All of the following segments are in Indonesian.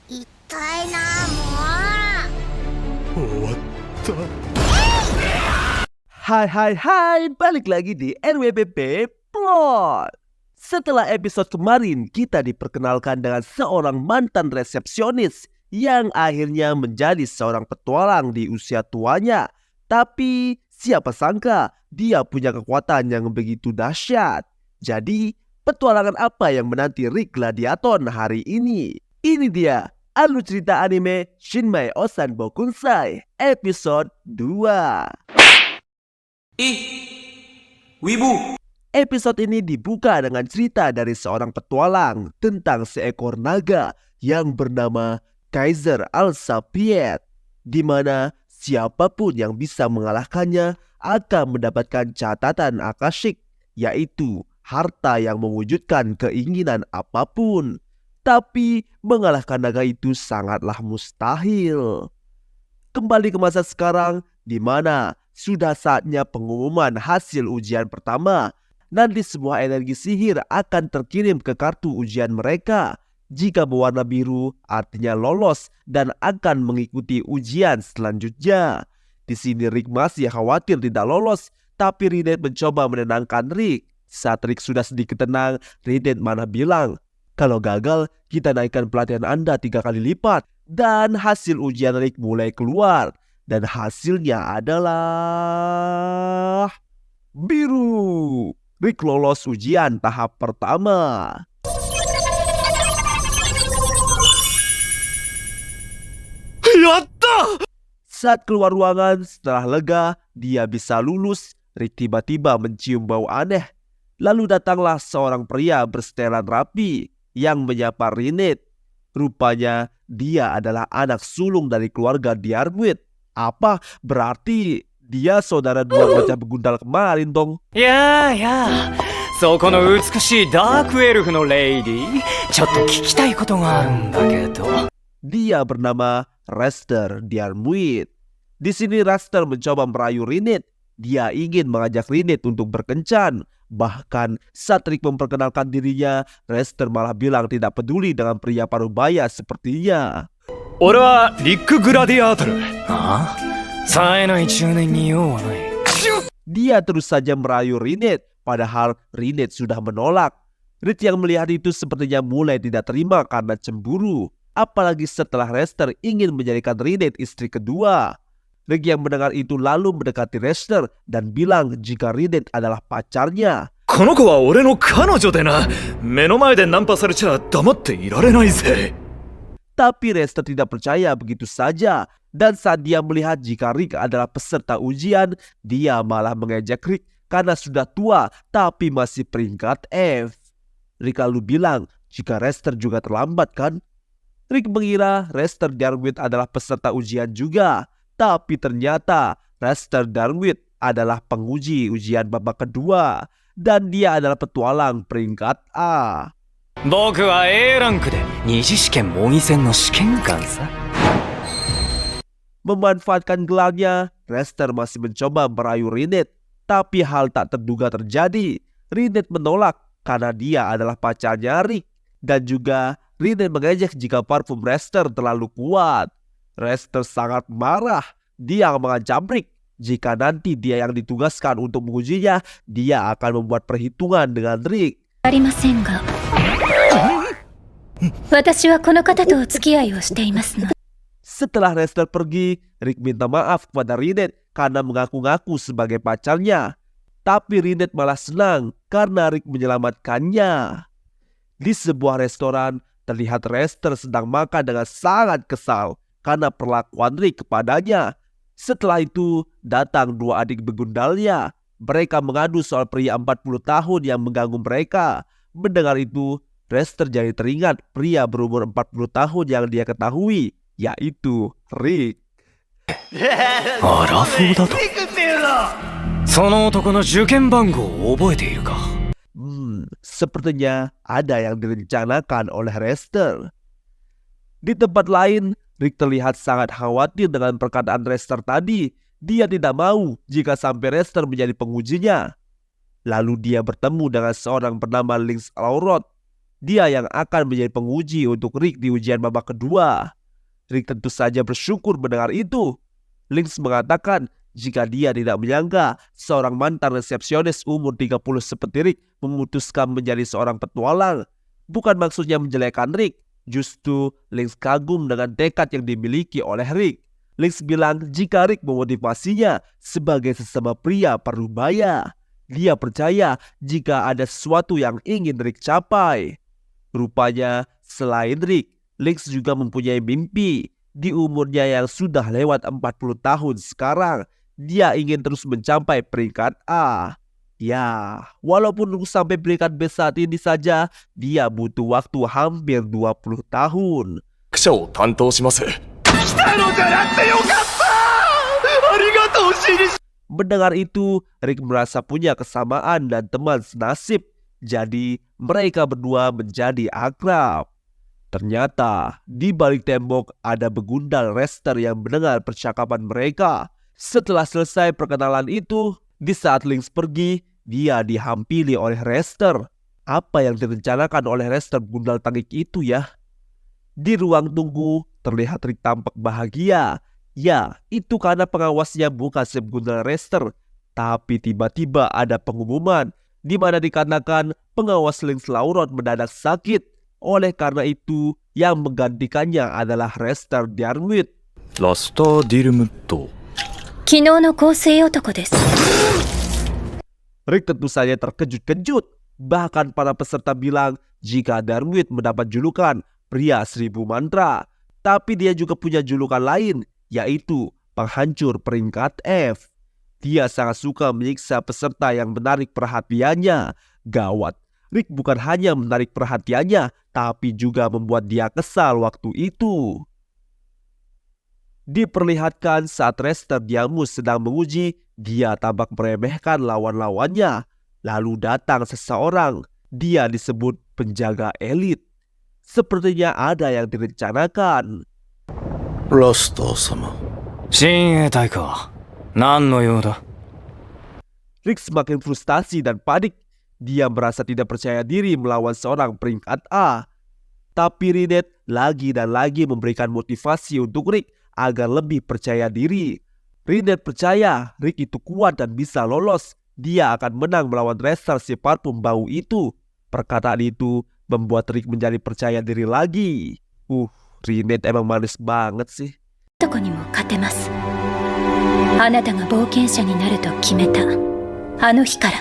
痛いなも終わった。Hai, balik lagi di NWBP Plot. Setelah episode kemarin, kita diperkenalkan dengan seorang mantan resepsionis yang akhirnya menjadi seorang petualang di usia tuanya. Tapi siapa sangka dia punya kekuatan yang begitu dahsyat. Jadi petualangan apa yang menanti Rick Gladiaton hari ini? Ini dia alur cerita anime Shinmei Osan Bokunsai episode 2. Ih, wibu. Episode ini dibuka dengan cerita dari seorang petualang tentang seekor naga yang bernama Kaiser Al-Sapiet, di mana siapapun yang bisa mengalahkannya akan mendapatkan catatan akashik, yaitu harta yang mewujudkan keinginan apapun. Tapi mengalahkan naga itu sangatlah mustahil. Kembali ke masa sekarang, di mana sudah saatnya pengumuman hasil ujian pertama. Nanti semua energi sihir akan terkirim ke kartu ujian mereka. Jika berwarna biru artinya lolos dan akan mengikuti ujian selanjutnya. Di sini Rick masih khawatir tidak lolos, tapi Rinette mencoba menenangkan Rick. Saat Rick sudah sedikit tenang, Rinette malah bilang, kalau gagal kita naikkan pelatihan Anda 3 kali lipat. Dan hasil ujian Rick mulai keluar. Dan hasilnya adalah biru. Rick lolos ujian tahap pertama. Yatta! Saat keluar ruangan setelah lega dia bisa lulus, Rick tiba-tiba mencium bau aneh. Lalu datanglah seorang pria bersetelan rapi yang menyapa Rinette. Rupanya dia adalah anak sulung dari keluarga Diarmuid. Apa? Berarti dia saudara dua bocah begundal kemarin dong. やあ、そこの美しいダークエルフのレイディ、ちょっと聞きたいことがあるんだけど。 Dia bernama Rester Diarmuid. Di sini Rester mencoba merayu Rinette. Dia ingin mengajak Rinette untuk berkencan. Bahkan saat Rick memperkenalkan dirinya, Rester malah bilang tidak peduli dengan pria parubaya sepertinya. 俺はリック・グラディアートル。ああ、冴えない中年に用はない。 Dia terus saja merayu Rinette, padahal Rinette sudah menolak. Rick yang melihat itu sepertinya mulai tidak terima karena cemburu. Apalagi setelah Rester ingin menjadikan Rinette istri kedua. Rick yang mendengar itu lalu mendekati Rester dan bilang jika Rinette adalah pacarnya. この子は俺の彼女でな。目の前でナンパされちゃ黙っていられないぜ。 Tapi Rester tidak percaya begitu saja. Dan saat dia melihat jika Rick adalah peserta ujian, dia malah mengejek Rick karena sudah tua tapi masih peringkat F. Rick lalu bilang jika Rester juga terlambat kan? Rick mengira Rester Diarmuid adalah peserta ujian juga. Tapi ternyata Rester Diarmuid adalah penguji ujian babak kedua. Dan dia adalah petualang peringkat A. 僕は A ランクで二次試験模擬戦の試験官さ。 Memanfaatkan gelangnya, Rester masih mencoba merayu Rinette. Tapi hal tak terduga terjadi. Rinette menolak karena dia adalah pacarnya Rick. Dan juga Rinette mengejek jika parfum Rester terlalu kuat. Rester sangat marah. Dia mengancam Rick. Jika nanti dia yang ditugaskan untuk mengujinya, dia akan membuat perhitungan dengan Rick. ありませんが私はこの方とお付き合いをしていますの。 Setelah Rester pergi, Rick minta maaf kepada Rinette karena mengaku-ngaku sebagai pacarnya. Tapi Rinette malah senang karena Rick menyelamatkannya. Di sebuah restoran, terlihat Rester sedang makan dengan sangat kesal karena perlakuan Rick kepadanya. Setelah itu, datang dua adik begundalnya. Mereka mengadu soal pria 40 tahun yang mengganggu mereka. Mendengar itu, Rester jadi teringat pria berumur 40 tahun yang dia ketahui, yaitu Rick. アラフォーだと。その男の受験番号を覚えているか。 Sepertinya ada yang direncanakan oleh Rester. Di tempat lain, Rick terlihat sangat khawatir dengan perkataan Rester tadi. Dia tidak mau jika sampai Rester menjadi pengujinya. Lalu dia bertemu dengan seorang bernama Lynx Laurot. Dia yang akan menjadi penguji untuk Rick di ujian babak kedua. Rick tentu saja bersyukur mendengar itu. Lynx mengatakan jika dia tidak menyangka seorang mantan resepsionis umur 30 seperti Rick memutuskan menjadi seorang petualang. Bukan maksudnya menjelekkan Rick, justru Lynx kagum dengan tekad yang dimiliki oleh Rick. Lynx bilang jika Rick memotivasinya sebagai sesama pria parubaya. Dia percaya jika ada sesuatu yang ingin Rick capai. Rupanya selain Rick, Lynx juga mempunyai mimpi. Di umurnya yang sudah lewat 40 tahun sekarang, dia ingin terus mencapai peringkat A. Ya, walaupun sampai peringkat B saat ini saja, dia butuh waktu hampir 20 tahun. 記者を担当します。 Mendengar itu, Rick merasa punya kesamaan dan teman senasib. Jadi, mereka berdua menjadi akrab. Ternyata, di balik tembok ada begundal Rester yang mendengar percakapan mereka. Setelah selesai perkenalan itu, di saat Lynx pergi, dia dihampiri oleh Rester. Apa yang direncanakan oleh Rester begundal tangik itu ya? Di ruang tunggu, terlihat Rick tampak bahagia. Ya, itu karena pengawasnya bukan sebegundal Rester. Tapi tiba-tiba ada pengumuman di mana dikatakan pengawas Lynx Lauron mendadak sakit. Oleh karena itu, yang menggantikannya adalah Rester Diarmuid. ラスター・ディルムット。昨日の香水男です。 Rick tentu saja terkejut-kejut. Bahkan para peserta bilang jika Diarmuid mendapat julukan pria 1000 mantra. Tapi dia juga punya julukan lain, yaitu penghancur peringkat F. Dia sangat suka menyiksa peserta yang menarik perhatiannya. Gawat, Rick bukan hanya menarik perhatiannya, tapi juga membuat dia kesal waktu itu. Diperlihatkan saat Rester Diarmuid sedang menguji, dia tampak meremehkan lawan-lawannya. Lalu datang seseorang, dia disebut penjaga elit. Sepertinya ada yang direncanakan. ラスター様。親衛隊か。何の用だ。 Rick semakin frustasi dan panik. Dia merasa tidak percaya diri melawan seorang peringkat A. Tapi Rinette lagi dan lagi memberikan motivasi untuk Rick agar lebih percaya diri. Rinette percaya Rick itu kuat dan bisa lolos. Dia akan menang melawan Rester si parfum bau itu. Perkataan itu membuat Rick menjadi percaya diri lagi. Rinette emang manis banget sih. 男にも勝てます。あなたが冒険者になると決めたあの日から。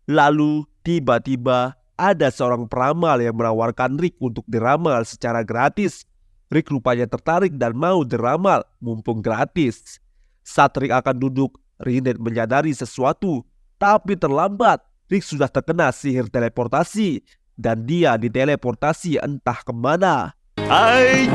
Lalu tiba-tiba ada seorang peramal yang menawarkan Rick untuk diramal secara gratis. Rick rupanya tertarik dan mau diramal mumpung gratis. Saat Rick akan duduk, Rinette menyadari sesuatu. Tapi terlambat, Rick sudah terkena sihir teleportasi. Dan dia diteleportasi entah kemana. Hai.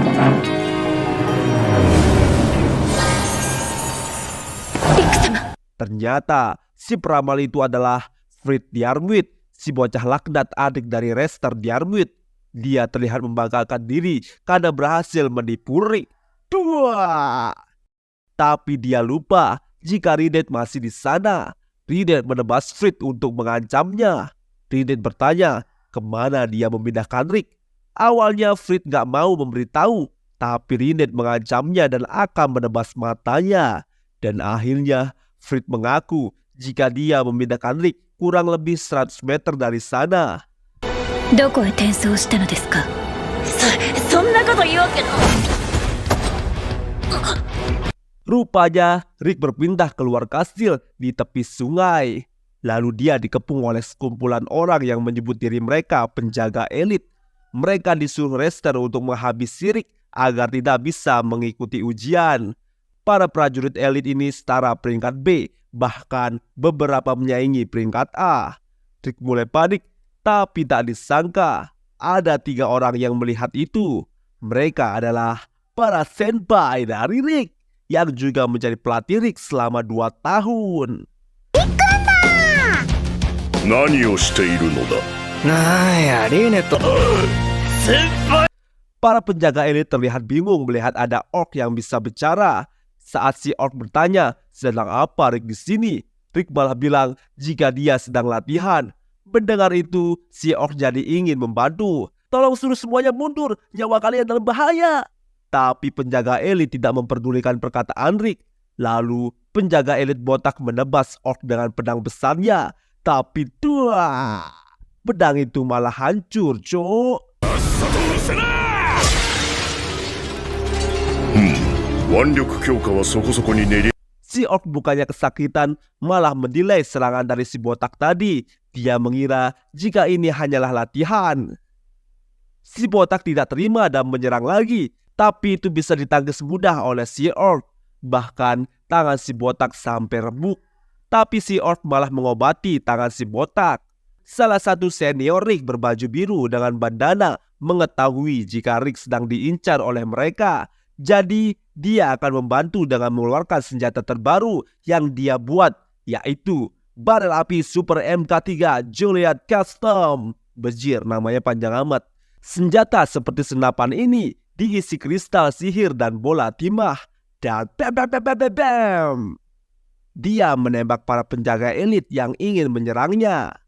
Ternyata si peramal itu adalah Frit Diarmuid, si bocah laknat adik dari Rester Diarmuid. Dia terlihat membanggakan diri karena berhasil menipu Rick. Tapi dia lupa jika Rinette masih di sana. Rinette menebas Frit untuk mengancamnya. Rinette bertanya kemana dia memindahkan Rick. Awalnya Frit gak mau memberitahu, tapi Rinette mengancamnya dan akan menebas matanya. Dan akhirnya Frit mengaku jika dia memindahkan Rick kurang lebih 100 meter dari sana. どこへ転送したのですか。そんなこと言うわけの。 Rupanya Rick berpindah keluar kastil di tepi sungai. Lalu dia dikepung oleh sekumpulan orang yang menyebut diri mereka penjaga elit. Mereka disuruh Rester untuk menghabisi Rick agar tidak bisa mengikuti ujian. Para prajurit elit ini setara peringkat B, bahkan beberapa menyaingi peringkat A. Rick mulai panik, tapi tak disangka ada 3 orang yang melihat itu. Mereka adalah para senpai dari Rick yang juga menjadi pelatih Rick selama 2 tahun. 何をしているのだ。なんや、リーネット。 Para penjaga elit terlihat bingung melihat ada orc yang bisa bicara. Saat si orc bertanya, sedang apa Rick di sini? Rick malah bilang jika dia sedang latihan. Mendengar itu, si orc jadi ingin membantu. tolong suruh semuanya mundur, nyawa kalian dalam bahaya. Tapi penjaga elit tidak memperdulikan perkataan Rick. Lalu penjaga elit botak menebas orc dengan pedang besarnya. Tapi pedang itu malah hancur, cuk. 腕力強化はそこそこに練り Si orc bukannya kesakitan, malah menilai serangan dari si botak tadi. Dia mengira jika ini hanyalah latihan. Si botak tidak terima dan menyerang lagi. Tapi itu bisa ditangkis mudah oleh si orc. Bahkan tangan si botak sampai remuk. Tapi si orc malah mengobati tangan si botak. Salah satu senior Rick berbaju biru dengan bandana mengetahui jika Rick sedang diincar oleh mereka. Jadi dia akan membantu dengan mengeluarkan senjata terbaru yang dia buat, yaitu barel api Super MK3 Juliet Custom. Bejir, namanya panjang amat. Senjata seperti senapan ini diisi kristal sihir dan bola timah. Dan bam. Dia menembak para penjaga elit yang ingin menyerangnya.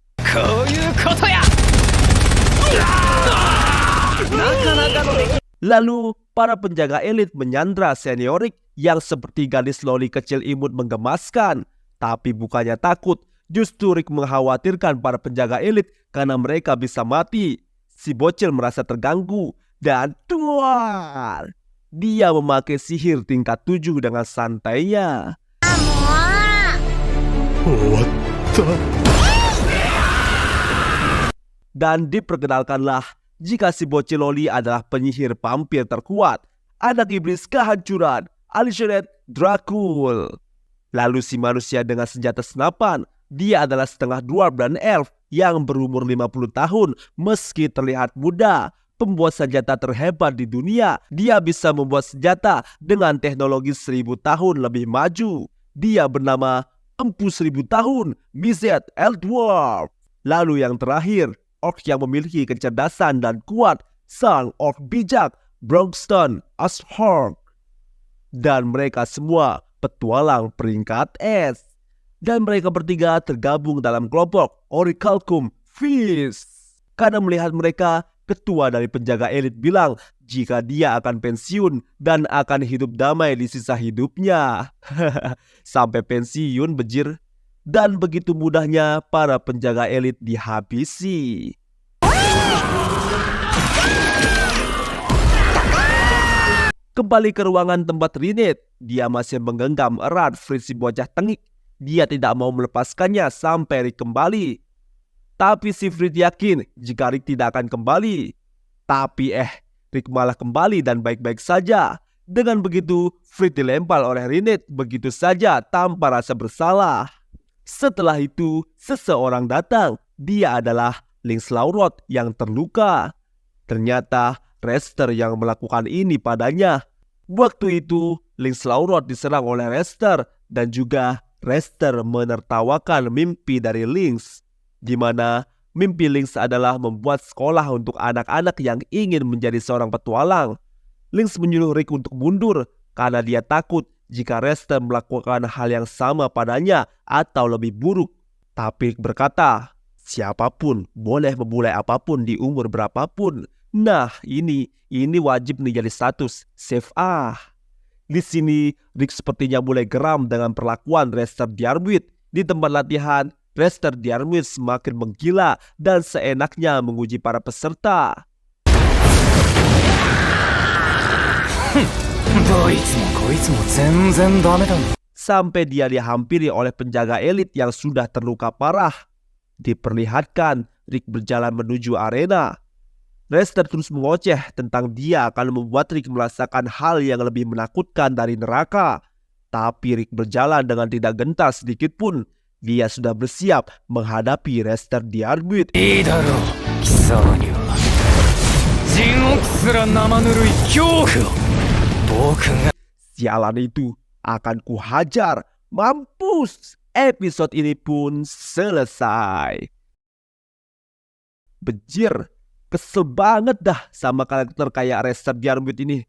Lalu para penjaga elit menyandra senior Rick yang seperti gadis loli kecil imut menggemaskan. Tapi bukannya takut, justru Rick mengkhawatirkan para penjaga elit karena mereka bisa mati. Si bocil merasa terganggu dan dia memakai sihir tingkat 7 dengan santainya. Dan diperkenalkanlah jika si bocil loli adalah penyihir vampir terkuat, anak iblis kehancuran, Alicent Dracul. Lalu si manusia dengan senjata senapan, dia adalah setengah dwarf dan elf yang berumur 50 tahun meski terlihat muda. Pembuat senjata terhebat di dunia, dia bisa membuat senjata dengan teknologi 1000 tahun lebih maju. Dia bernama Empu 1000 tahun, Bizet Eldwarf. Lalu yang terakhir, orc yang memiliki kecerdasan dan kuat, sang orc bijak, Brongston Ashork. Dan mereka semua petualang peringkat S. Dan mereka bertiga tergabung dalam kelompok Orichalcum Fist. Karena melihat mereka, ketua dari penjaga elit bilang jika dia akan pensiun dan akan hidup damai di sisa hidupnya. Sampai pensiun, bejir. Dan begitu mudahnya para penjaga elit dihabisi. Kembali ke ruangan tempat Rinette, dia masih menggenggam erat Fritz si bocah tengik. Dia tidak mau melepaskannya sampai Rick kembali. Tapi si Fritz yakin jika Rick tidak akan kembali. Tapi Rick malah kembali dan baik-baik saja. Dengan begitu, Fritz dilempar oleh Rinette begitu saja tanpa rasa bersalah. Setelah itu, seseorang datang. Dia adalah Lynx Laurot yang terluka. Ternyata Rester yang melakukan ini padanya. Waktu itu, Lynx Laurot diserang oleh Rester dan juga Rester menertawakan mimpi dari Lynx, di mana mimpi Lynx adalah membuat sekolah untuk anak-anak yang ingin menjadi seorang petualang. Lynx menyuruh Rick untuk mundur karena dia takut jika Rester melakukan hal yang sama padanya atau lebih buruk. Tapi Rick berkata, siapapun boleh memulai apapun di umur berapapun. Nah, ini wajib nih jadi status save Di sini Rick sepertinya mulai geram dengan perlakuan Rester Diarmuid. Di tempat latihan, Rester Diarmuid semakin menggila dan seenaknya menguji para peserta. Sampai dia dihampiri oleh penjaga elit yang sudah terluka parah. Diperlihatkan Rick berjalan menuju arena. Rester terus mengoceh tentang dia akan membuat Rick merasakan hal yang lebih menakutkan dari neraka. Tapi Rick berjalan dengan tidak gentar sedikit pun. Dia sudah bersiap menghadapi Rester Diarmuid. Sialan itu akan kuhajar. Mampus. Episode ini pun selesai. Bejir. Kesel banget dah sama karakter kayak Rester Diarmuid ini.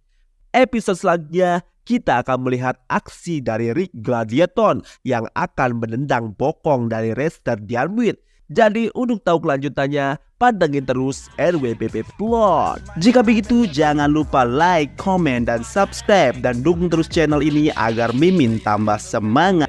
Episode selanjutnya kita akan melihat aksi dari Rick Gladiaton yang akan menendang bokong dari Rester Diarmuid. Jadi untuk tahu kelanjutannya, pantengin terus RWBB Plot. Jika begitu jangan lupa like, komen, dan subscribe dan dukung terus channel ini agar Mimin tambah semangat.